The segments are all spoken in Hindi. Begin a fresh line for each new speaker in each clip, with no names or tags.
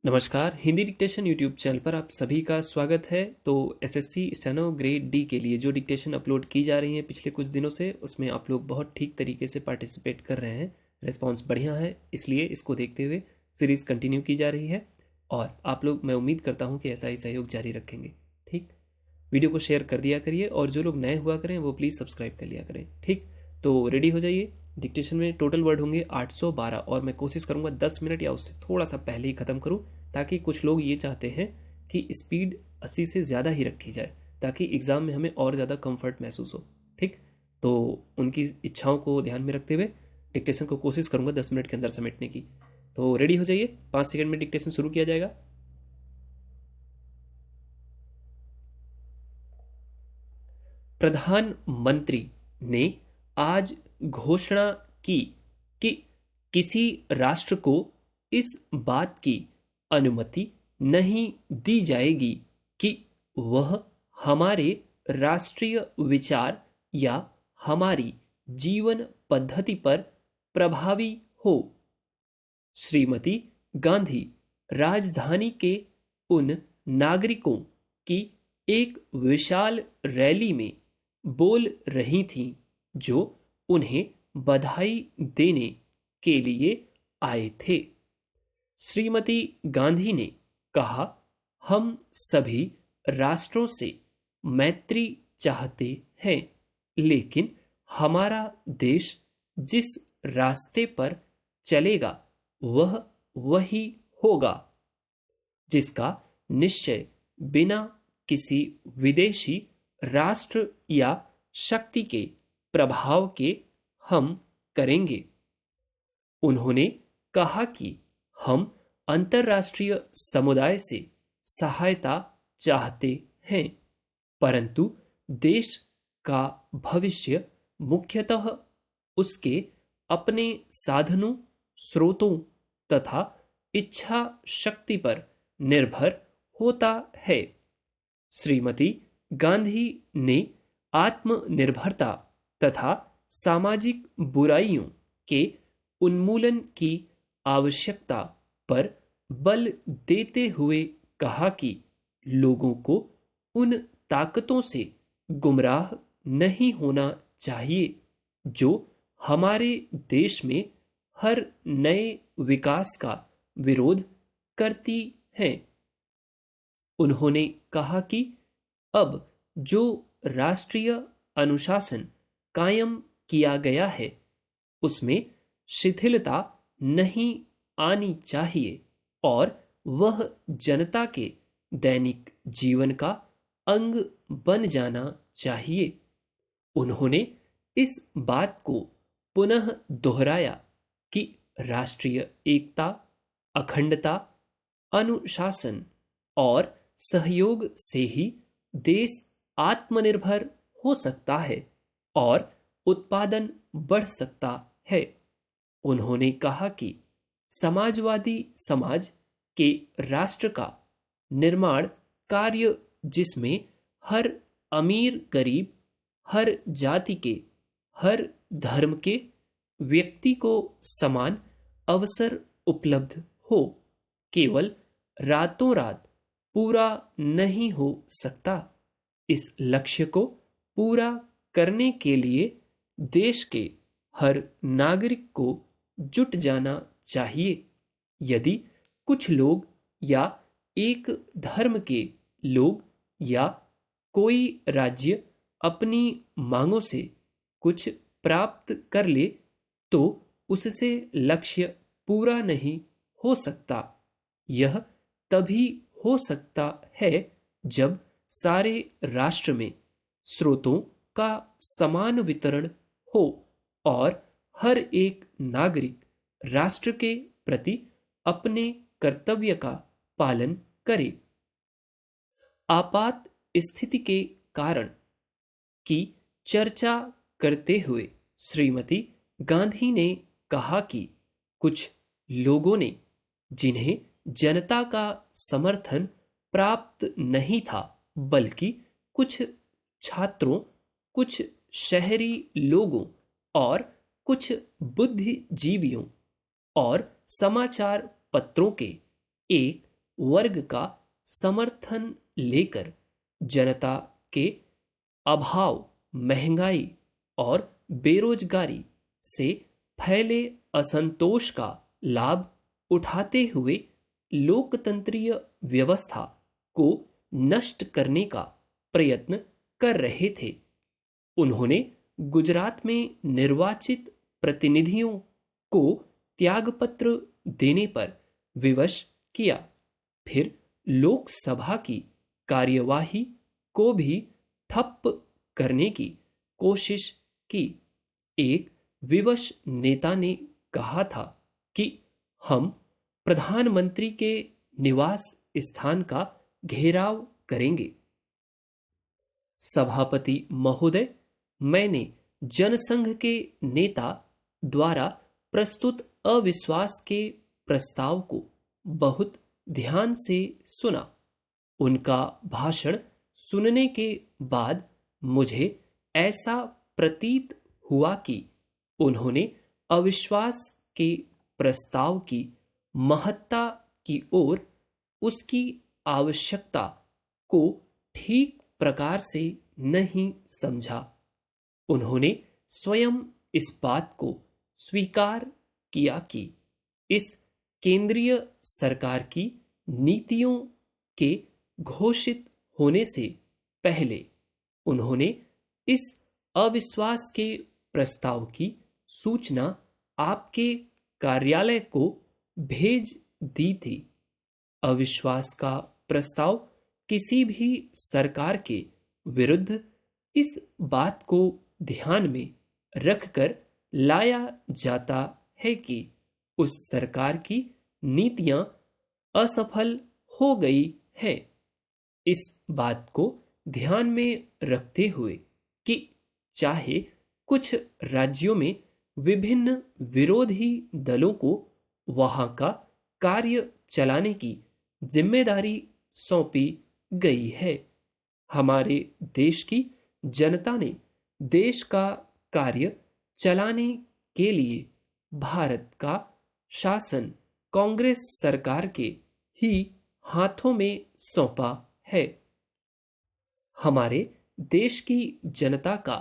नमस्कार, हिंदी डिक्टेशन यूट्यूब चैनल पर आप सभी का स्वागत है। तो एसएससी स्टेनो ग्रेड डी के लिए जो डिक्टेशन अपलोड की जा रही है पिछले कुछ दिनों से, उसमें आप लोग बहुत ठीक तरीके से पार्टिसिपेट कर रहे हैं। रिस्पांस बढ़िया है, इसलिए इसको देखते हुए सीरीज़ कंटिन्यू की जा रही है और आप लोग, मैं उम्मीद करता हूँ कि ऐसा ही सहयोग जारी रखेंगे। ठीक, वीडियो को शेयर कर दिया करिए और जो लोग नए हुआ करें वो प्लीज़ सब्सक्राइब कर लिया करें। ठीक, तो रेडी हो जाइए। डिक्टेशन में टोटल वर्ड होंगे 812 और मैं कोशिश करूँगा 10 मिनट या उससे थोड़ा सा पहले ही ख़त्म करूँ, ताकि कुछ लोग ये चाहते हैं कि स्पीड 80 से ज़्यादा ही रखी जाए ताकि एग्ज़ाम में हमें और ज़्यादा कंफर्ट महसूस हो। ठीक, तो उनकी इच्छाओं को ध्यान में रखते हुए डिक्टेशन को कोशिश करूँगा 10 मिनट के अंदर समेटने की। तो रेडी हो जाइए, 5 सेकंड में डिक्टेशन शुरू किया जाएगा। प्रधानमंत्री ने आज घोषणा की कि किसी राष्ट्र को इस बात की अनुमति नहीं दी जाएगी कि वह हमारे राष्ट्रीय विचार या हमारी जीवन पद्धति पर प्रभावी हो। श्रीमती गांधी राजधानी के उन नागरिकों की एक विशाल रैली में बोल रही थीं जो उन्हें बधाई देने के लिए आए थे। श्रीमती गांधी ने कहा, हम सभी राष्ट्रों से मैत्री चाहते हैं, लेकिन हमारा देश जिस रास्ते पर चलेगा वह वही होगा जिसका निश्चय बिना किसी विदेशी राष्ट्र या शक्ति के प्रभाव के हम करेंगे। उन्होंने कहा कि हम अंतर्राष्ट्रीय समुदाय से सहायता चाहते हैं, परंतु देश का भविष्य मुख्यतः उसके अपने साधनों, स्रोतों तथा इच्छा शक्ति पर निर्भर होता है। श्रीमती गांधी ने आत्मनिर्भरता तथा सामाजिक बुराइयों के उन्मूलन की आवश्यकता पर बल देते हुए कहा कि लोगों को उन ताकतों से गुमराह नहीं होना चाहिए जो हमारे देश में हर नए विकास का विरोध करती हैं। उन्होंने कहा कि अब जो राष्ट्रीय अनुशासन कायम किया गया है उसमें शिथिलता नहीं आनी चाहिए और वह जनता के दैनिक जीवन का अंग बन जाना चाहिए। उन्होंने इस बात को पुनः दोहराया कि राष्ट्रीय एकता, अखंडता, अनुशासन और सहयोग से ही देश आत्मनिर्भर हो सकता है और उत्पादन बढ़ सकता है। उन्होंने कहा कि समाजवादी समाज के राष्ट्र का निर्माण कार्य जिसमें हर अमीर गरीब, हर जाति के, हर धर्म के व्यक्ति को समान अवसर उपलब्ध हो, केवल रातों रात पूरा नहीं हो सकता। इस लक्ष्य को पूरा करने के लिए देश के हर नागरिक को जुट जाना चाहिए। यदि कुछ लोग या एक धर्म के लोग या कोई राज्य अपनी मांगों से कुछ प्राप्त कर ले तो उससे लक्ष्य पूरा नहीं हो सकता। यह तभी हो सकता है जब सारे राष्ट्र में स्रोतों का समान वितरण हो और हर एक नागरिक राष्ट्र के प्रति अपने कर्तव्य का पालन करे। आपात स्थिति के कारण की चर्चा करते हुए श्रीमती गांधी ने कहा कि कुछ लोगों ने, जिन्हें जनता का समर्थन प्राप्त नहीं था, बल्कि कुछ छात्रों, कुछ शहरी लोगों और कुछ बुद्धिजीवियों और समाचार पत्रों के एक वर्ग का समर्थन लेकर जनता के अभाव, महंगाई और बेरोजगारी से फैले असंतोष का लाभ उठाते हुए लोकतंत्रीय व्यवस्था को नष्ट करने का प्रयत्न कर रहे थे। उन्होंने गुजरात में निर्वाचित प्रतिनिधियों को त्यागपत्र देने पर विवश किया। फिर लोकसभा की कार्यवाही को भी ठप करने की कोशिश की। एक विवश नेता ने कहा था कि हम प्रधानमंत्री के निवास स्थान का घेराव करेंगे। सभापति महोदय, मैंने जनसंघ के नेता द्वारा प्रस्तुत अविश्वास के प्रस्ताव को बहुत ध्यान से सुना। उनका भाषण सुनने के बाद मुझे ऐसा प्रतीत हुआ कि उन्होंने अविश्वास के प्रस्ताव की महत्ता की ओर, उसकी आवश्यकता को ठीक प्रकार से नहीं समझा। उन्होंने स्वयं इस बात को स्वीकार किया कि इस केंद्रीय सरकार की नीतियों के घोषित होने से पहले उन्होंने इस अविश्वास के प्रस्ताव की सूचना आपके कार्यालय को भेज दी थी। अविश्वास का प्रस्ताव किसी भी सरकार के विरुद्ध इस बात को ध्यान में रखकर लाया जाता है कि उस सरकार की नीतियां असफल हो गई हैं। इस बात को ध्यान में रखते हुए कि चाहे कुछ राज्यों में विभिन्न विरोधी दलों को वहां का कार्य चलाने की जिम्मेदारी सौंपी गई है, हमारे देश की जनता ने देश का कार्य चलाने के लिए भारत का शासन कांग्रेस सरकार के ही हाथों में सौंपा है। हमारे देश की जनता का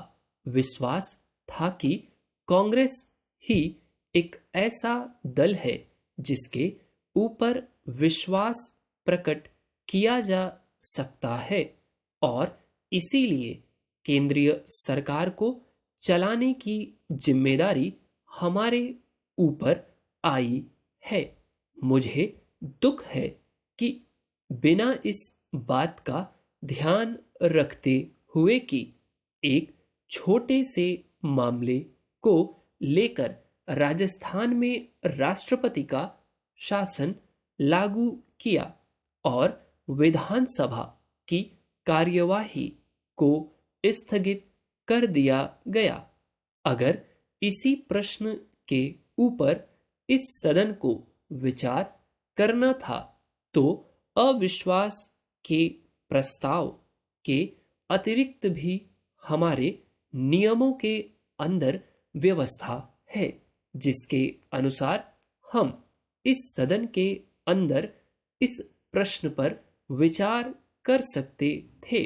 विश्वास था कि कांग्रेस ही एक ऐसा दल है जिसके ऊपर विश्वास प्रकट किया जा सकता है और इसीलिए केंद्रीय सरकार को चलाने की जिम्मेदारी हमारे ऊपर आई है। मुझे दुख है कि बिना इस बात का ध्यान रखते हुए कि एक छोटे से मामले को लेकर राजस्थान में राष्ट्रपति का शासन लागू किया और विधानसभा की कार्यवाही को स्थगित कर दिया गया। अगर इसी प्रश्न के ऊपर इस सदन को विचार करना था तो अविश्वास के प्रस्ताव के अतिरिक्त भी हमारे नियमों के अंदर व्यवस्था है जिसके अनुसार हम इस सदन के अंदर इस प्रश्न पर विचार कर सकते थे,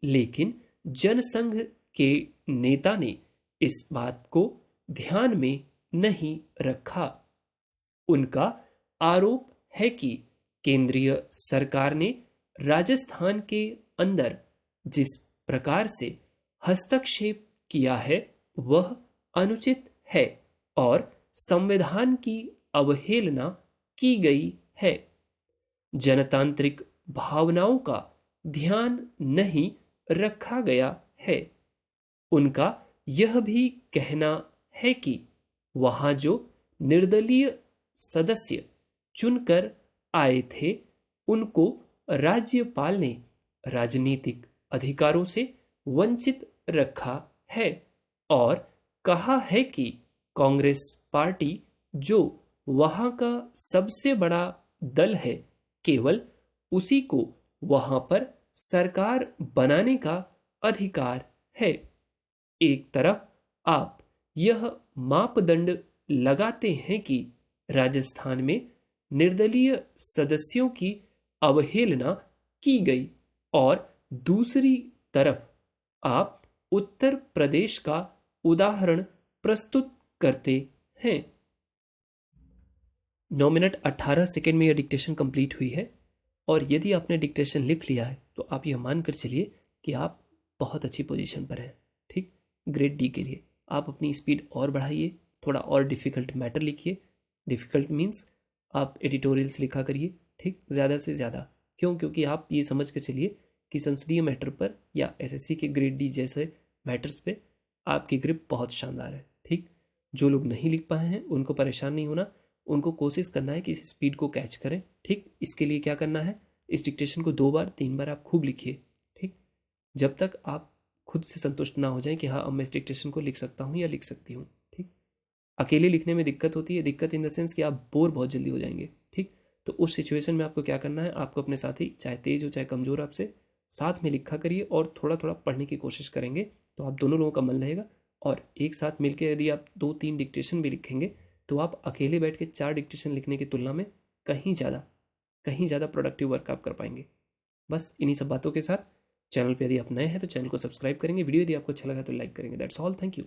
लेकिन जनसंघ के नेता ने इस बात को ध्यान में नहीं रखा। उनका आरोप है कि केंद्रीय सरकार ने राजस्थान के अंदर जिस प्रकार से हस्तक्षेप किया है वह अनुचित है और संविधान की अवहेलना की गई है। जनतांत्रिक भावनाओं का ध्यान नहीं रखा गया है। उनका यह भी कहना है कि वहां जो निर्दलीय सदस्य चुनकर आए थे उनको राज्यपाल ने राजनीतिक अधिकारों से वंचित रखा है और कहा है कि कांग्रेस पार्टी जो वहां का सबसे बड़ा दल है केवल उसी को वहां पर सरकार बनाने का अधिकार है। एक तरफ आप यह मापदंड लगाते हैं कि राजस्थान में निर्दलीय सदस्यों की अवहेलना की गई और दूसरी तरफ आप उत्तर प्रदेश का उदाहरण प्रस्तुत करते हैं। 9 मिनट 18 सेकेंड में यह डिक्टेशन कंप्लीट हुई है और यदि आपने डिक्टेशन लिख लिया है तो आप यह मानकर चलिए कि आप बहुत अच्छी पोजीशन पर हैं। ठीक, ग्रेड डी के लिए आप अपनी स्पीड और बढ़ाइए, थोड़ा और डिफ़िकल्ट मैटर लिखिए। डिफ़िकल्ट मीन्स आप एडिटोरियल्स लिखा करिए, ठीक, ज़्यादा से ज़्यादा। क्यों? क्योंकि आप ये समझ कर चलिए कि संसदीय मैटर पर या एसएससी के ग्रेड डी जैसे मैटर्स पे आपकी ग्रिप बहुत शानदार है। ठीक, जो लोग नहीं लिख पाए हैं उनको परेशान नहीं होना, उनको कोशिश करना है कि इस स्पीड को कैच करें। ठीक, इसके लिए क्या करना है, इस डिक्टेशन को 2 बार 3 बार आप खूब लिखिए। ठीक, जब तक आप खुद से संतुष्ट ना हो जाएं कि हाँ अब मैं इस डिक्टेशन को लिख सकता हूँ या लिख सकती हूँ। ठीक, अकेले लिखने में दिक्कत होती है, दिक्कत इन द सेंस कि आप बोर बहुत जल्दी हो जाएंगे। ठीक, तो उस सिचुएशन में आपको क्या करना है, आपको अपने साथी चाहे तेज हो चाहे कमज़ोर, आपसे साथ में लिखा करिए और थोड़ा थोड़ा पढ़ने की कोशिश करेंगे तो आप दोनों लोगों का मन रहेगा। और एक साथ मिलकर यदि आप 2-3 डिक्टेशन भी लिखेंगे तो आप अकेले बैठ के 4 डिक्टेशन लिखने की तुलना में कहीं ज़्यादा प्रोडक्टिव वर्क आप कर पाएंगे। बस इन्हीं सब बातों के साथ चैनल पे यदि आप नए हैं तो चैनल को सब्सक्राइब करेंगे, वीडियो यदि आपको अच्छा लगा तो लाइक करेंगे। That's all, thank you.